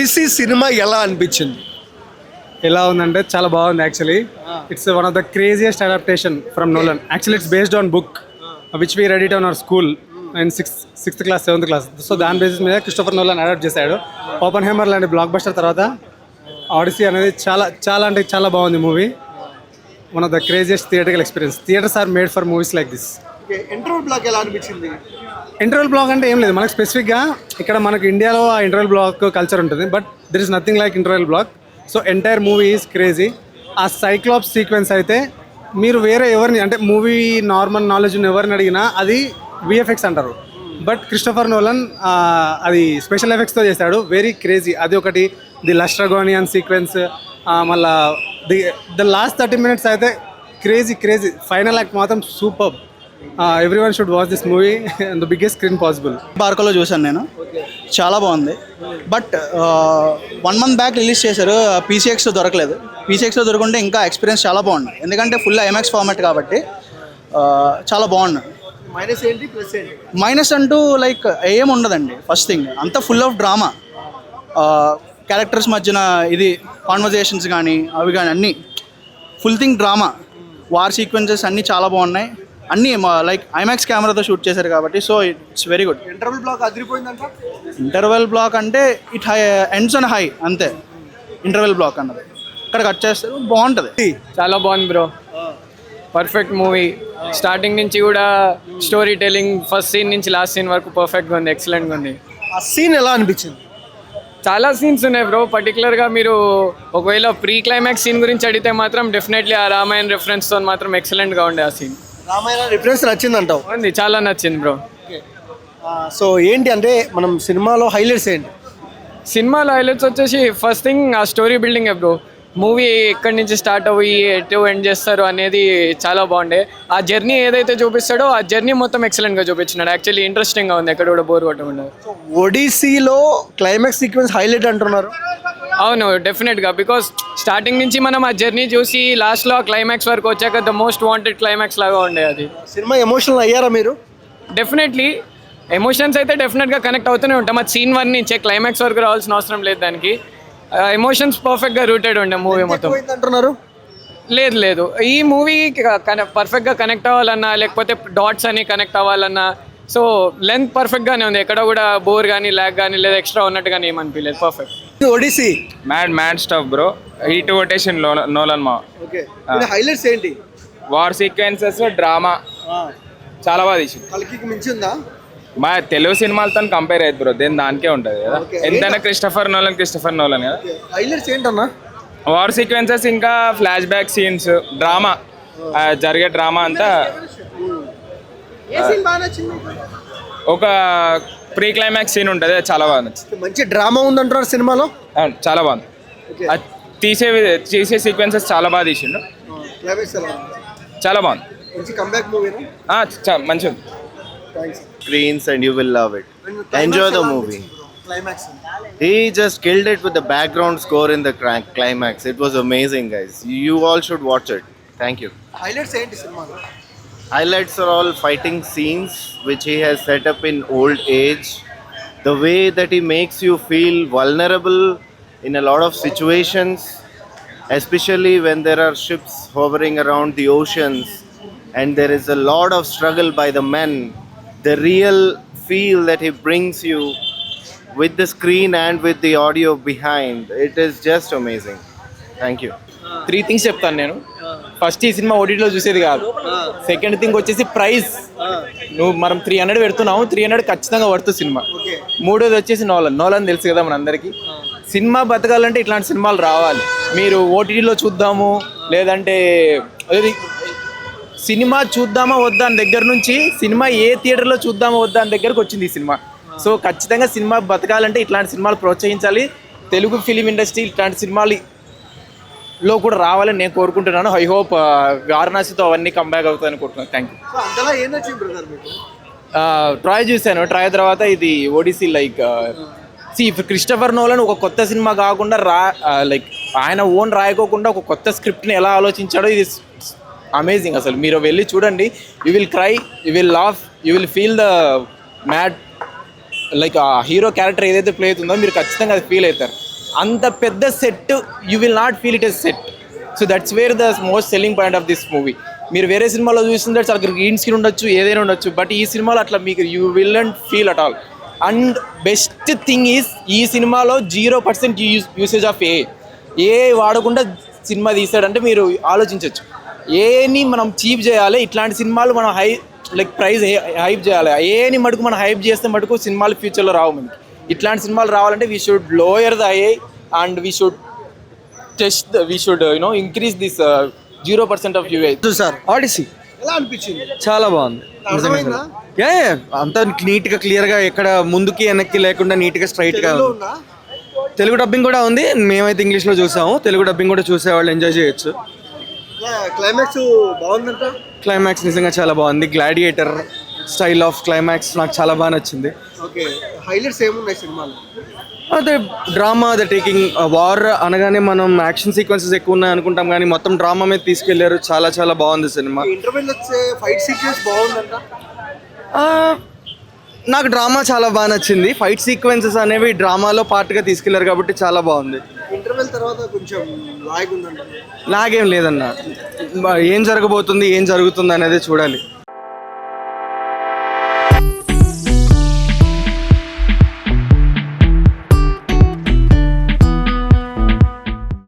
Odissi cinema ఎలా అనిపించింది? ఎలా ఉందంటే చాలా బాగుంది actually. It's one of the craziest adaptation from Nolan. Actually it's based on book which we read it on our school and sixth class 7th class. So దాని basis మీద Christopher Nolan adapt చేశాడు. Oppenheimer లాంటి blockbuster తర్వాత Odyssey అనేది చాలా చాలా అంటే చాలా బాగుంది movie. One of the craziest theatrical experience. Theatres are made for movies like this. Interval block ఎలా అనిపించింది? ఇంటర్వల్ బ్లాక్ అంటే ఏం లేదు, మనకు స్పెసిఫిక్గా ఇక్కడ మనకు ఇండియాలో ఆ ఇంటర్వల్ బ్లాక్ కల్చర్ ఉంటుంది, but there is nothing like interval block. So entire movie is crazy. ఆ సైక్లాప్స్ సీక్వెన్స్ అయితే మీరు వేరే ఎవరిని అంటే మూవీ నార్మల్ నాలెడ్జ్ ఎవరిని అడిగినా అది విఎఫ్ఎక్స్ అంటారు, బట్ క్రిస్టోఫర్ నోలన్ అది స్పెషల్ ఎఫెక్ట్స్తో చేశాడు. Very crazy. అది ఒకటి, ది లస్ట్రగోనియన్ సీక్వెన్స్, మళ్ళా ద లాస్ట్ 30 minutes అయితే క్రేజీ. ఫైనల్ యాక్ట్ మాత్రం super. Everyone should watch this movie on the biggest screen possible. పార్కులో చూశాను నేను, చాలా బాగుంది. బట్ 1 month బ్యాక్ రిలీజ్ చేశారు, పీసీఎక్స్లో దొరకలేదు. పీసీఎక్స్లో దొరుకుంటే ఇంకా ఎక్స్పీరియన్స్ చాలా బాగుంది, ఎందుకంటే ఫుల్ ఐమాక్స్ ఫార్మాట్ కాబట్టి చాలా బాగుంది. మైనస్ ఏంటి, ప్లస్ ఏంటి? మైనస్ అంటూ లైక్ ఏం ఉండదండి. ఫస్ట్ థింగ్ అంతా ఫుల్ ఆఫ్ డ్రామా, క్యారెక్టర్స్ మధ్యన ఇది కాన్వర్జేషన్స్ కానీ అవి కానీ అన్నీ full thing drama. War sequences అన్నీ చాలా బాగున్నాయి. అన్నీ లైక్ ఐమాక్స్ కెమెరాతో షూట్ చేశారు కాబట్టి so it's very good. Interval block అదిరిపోయిందంట. ఇంటర్వెల్ బ్లాక్ అంటే it high ends on high అంతే. ఇంటర్వెల్ బ్లాక్ అన్నది ఇక్కడ కట్ చేస్తారు, బాగుంటుంది. చాలా బాగుంది బ్రో, పర్ఫెక్ట్ మూవీ. స్టార్టింగ్ నుంచి కూడా స్టోరీ టెలింగ్ ఫస్ట్ సీన్ నుంచి లాస్ట్ సీన్ వరకు పర్ఫెక్ట్గా ఉంది, ఎక్సలెంట్గా ఉంది. ఆ సీన్ ఎలా అనిపించింది? చాలా సీన్స్ ఉన్నాయి బ్రో. పర్టికులర్గా మీరు ఒకవేళ ప్రీ క్లైమాక్స్ సీన్ గురించి అడిగితే మాత్రం డెఫినెట్లీ ఆ రామాయణ రెఫరెన్స్తో మాత్రం ఎక్సలెంట్గా ఉండే ఆ సీన్. రామాయణ రిఫరెన్స్ నచ్చిందంటావు? ఉంది, చాలా నచ్చింది బ్రో. సో ఏంటి అంటే మనం సినిమాలో హైలైట్స్ ఏంటి? సినిమాలో హైలైట్స్ వచ్చేసి ఫస్ట్ థింగ్ ఆ స్టోరీ బిల్డింగ్ బ్రో. మూవీ ఎక్కడి నుంచి స్టార్ట్ అయ్యి ఎటు ఎండ్ చేస్తారు అనేది చాలా బాగుండే. ఆ జర్నీ ఏదైతే చూపిస్తాడో ఆ జర్నీ మొత్తం ఎక్సలెంట్గా చూపించినాడు. యాక్చువల్లీ ఇంట్రెస్టింగ్గా ఉంది, ఎక్కడ కూడా బోర్ కొట్టకుండా. ఒడిస్సీలో క్లైమాక్స్ సీక్వెన్స్ హైలైట్ అంటున్నారు. అవును, డెఫినెట్గా. బికాస్ స్టార్టింగ్ నుంచి మనం ఆ జర్నీ చూసి లాస్ట్లో ఆ క్లైమాక్స్ వరకు వచ్చాక ద మోస్ట్ వాంటెడ్ క్లైమాక్స్ లాగా ఉండే అది. సినిమా ఎమోషనల్ అయ్యారా మీరు? డెఫినెట్లీ ఎమోషన్స్ అయితే డెఫినెట్గా కనెక్ట్ అవుతూనే ఉంటాం. అది సీన్ 1 నుంచే క్లైమాక్స్ వరకు రావాల్సిన అవసరం లేదు దానికి. ఎమోషన్స్ పర్ఫెక్ట్గా రూటెడ్ ఉండే మూవీ మొత్తం. అంటున్నారు లేదు, ఈ మూవీ పర్ఫెక్ట్గా కనెక్ట్ అవ్వాలన్నా లేకపోతే డాట్స్ అని కనెక్ట్ అవ్వాలన్నా సో లెంత్ పర్ఫెక్ట్గానే ఉంది. ఎక్కడ కూడా బోర్ కానీ ల్యాగ్ కానీ లేదా ఎక్స్ట్రా ఉన్నట్టు కానీ ఏమనిపించలేదు. Perfect. Odyssey mad stuff bro. Heat quotation Nolan మా. ఓకే, హైలైట్స్ ఏంటి? వార్ సీక్వెన్సెస్, డ్రామా చాలా బాగా తీసింది. కల్కికి మించిందా? మా తెలుగు సినిమాలతో కంపేర్ అయ్యేది బ్రో, దానికే ఉంటుంది కదా. ఎంతైనా క్రిస్టఫర్ నోలన్ కదా. హైలైట్స్ ఏంటన్నా? వార్ సీక్వెన్సెస్, ఇంకా ఫ్లాష్ బ్యాక్ సీన్స్, డ్రామా, జరిగే డ్రామా అంతా. ఒక ప్రీ క్లైమాక్స్ సీన్ ఉంటుంది, చాలా బాగా నచ్చింది. మంచి డ్రామా ఉందంటున్నారు సినిమాలో. అవును, చాలా బాగుంది. తీసే సీక్వెన్సెస్ చాలా బాగా తీసిండు, చాలా బాగుంది. మంచిగా screens and you will love it. Enjoy the movie. He just killed it with the background score in the climax. It was amazing, guys. You all should watch it. Thank you. Highlights ఏంటి సినిమాలో? Highlights are all fighting scenes which he has set up in old age. The way that he makes you feel vulnerable in a lot of situations, especially when there are ships hovering around the oceans and there is a lot of struggle by the men. The real feel that he brings you with the screen and with the audio behind, it is just amazing. Thank you. 3 things చెప్తాను నేను. First, ఈ cinema ఓటీటీలో చూసేది కాదు. Second thing వచ్చేసి price. నువ్వు మనం 300 పెడుతున్నావు, 300 ఖచ్చితంగా వర్త్ సినిమా. మూడోది వచ్చేసి నోలన్ తెలుసు కదా మనందరికీ. సినిమా బతకాలంటే ఇట్లాంటి సినిమాలు రావాలి. మీరు ఓటీటీలో చూద్దాము లేదంటే సినిమా చూద్దామా వద్దా అని దగ్గర నుంచి సినిమా ఏ థియేటర్లో చూద్దామా వద్దా అని దగ్గరకు వచ్చింది ఈ సినిమా. సో ఖచ్చితంగా సినిమా బతకాలంటే ఇట్లాంటి సినిమాలు ప్రోత్సహించాలి. తెలుగు ఫిలిం ఇండస్ట్రీ ఇట్లాంటి సినిమాలో కూడా రావాలని నేను కోరుకుంటున్నాను. ఐ హోప్ వారణాసితో అవన్నీ కంబ్యాక్ అవుతాయని కోరుకుంటున్నాను. Thank you. ట్రాయ్ చూశాను. ట్రాయ్ తర్వాత ఇది ఒడిస్సీ లైక్ క్రిస్టఫర్ నోలన్ ఒక కొత్త సినిమా కాకుండా లైక్ ఆయన ఓన్ రాయకోకుండా ఒక కొత్త స్క్రిప్ట్ని ఎలా ఆలోచించాడో ఇది అమేజింగ్. అసలు మీరు వెళ్ళి చూడండి, you will cry, you will laugh, you will feel the mad like ఆ హీరో క్యారెక్టర్ ఏదైతే ప్లే అవుతుందో మీరు ఖచ్చితంగా అది ఫీల్ అవుతారు. అంత పెద్ద set you will not feel it as set. So that's where the most selling point of this movie. మీరు వేరే సినిమాలో చూస్తుంటే చాలా గ్రీన్ స్క్రీన్ ఉండొచ్చు, ఏదైనా ఉండొచ్చు, బట్ ఈ సినిమాలో అట్లా మీకు you will and feel at all. And best thing is ఈ సినిమాలో 0% యూసేజ్ ఆఫ్ ఏ వాడకుండా సినిమా తీస్తాడంటే మీరు ఆలోచించవచ్చు. ఏని మనం చీప్ చేయాలి, ఇట్లాంటి సినిమాలు మనం ప్రైస్ హైప్ చేయాలి. ఏని మటుకు మనం హైప్ చేస్తే మటుకు సినిమాలు ఫ్యూచర్లో రావు. మనకి ఇట్లాంటి సినిమాలు రావాలంటే we should lower the and we should increase this 0% of UA. Sir Odyssey ఎలా అనిపించింది? చాలా బాగుంది. అర్థమైందా? అంతా నీట్గా క్లియర్గా ఎక్కడ ముందుకి వెనక్కి లేకుండా నీట్గా స్ట్రైట్గా తెలుగులో ఉంది. ఉందా? తెలుగు డబ్బింగ్ కూడా ఉంది. మేమైతే ఇంగ్లీష్లో చూసాము. తెలుగు డబ్బింగ్ కూడా చూసేవాళ్ళు ఎంజాయ్ చేయొచ్చు. క్లైమాక్స్ బాగుందంట. క్లైమాక్స్ నిజంగా చాలా బాగుంది. గ్లాడియేటర్ స్టైల్ ఆఫ్ క్లైమాక్స్ నాకు చాలా బాగా నచ్చింది. ఓకే, హైలైట్స్ ఏమున్నాయి సినిమాలో? అదే డ్రామా, ద టేకింగ్ వార్ అనగానే మనం యాక్షన్ సీక్వెన్సెస్ ఎక్కువ ఉన్నాయి అనుకుంటాం, కానీ మొత్తం డ్రామా మీద తీసుకెళ్లారు. చాలా చాలా బాగుంది సినిమా. ఇంటర్వెల్ వచ్చే ఫైట్ సీక్వెన్స్ బాగుందంట. నాకు డ్రామా చాలా బాగా నచ్చింది. ఫైట్ సీక్వెన్సెస్ అనేవి డ్రామాలో పార్ట్గా తీసుకెళ్లారు కాబట్టి చాలా బాగుంది. ఇంటర్వెల్ తర్వాత కొంచెం లాగ్ ఉందంట. నాకేం లేదన్న, ఏం జరగబోతుంది ఏం జరుగుతుంది అనేది చూడాలి.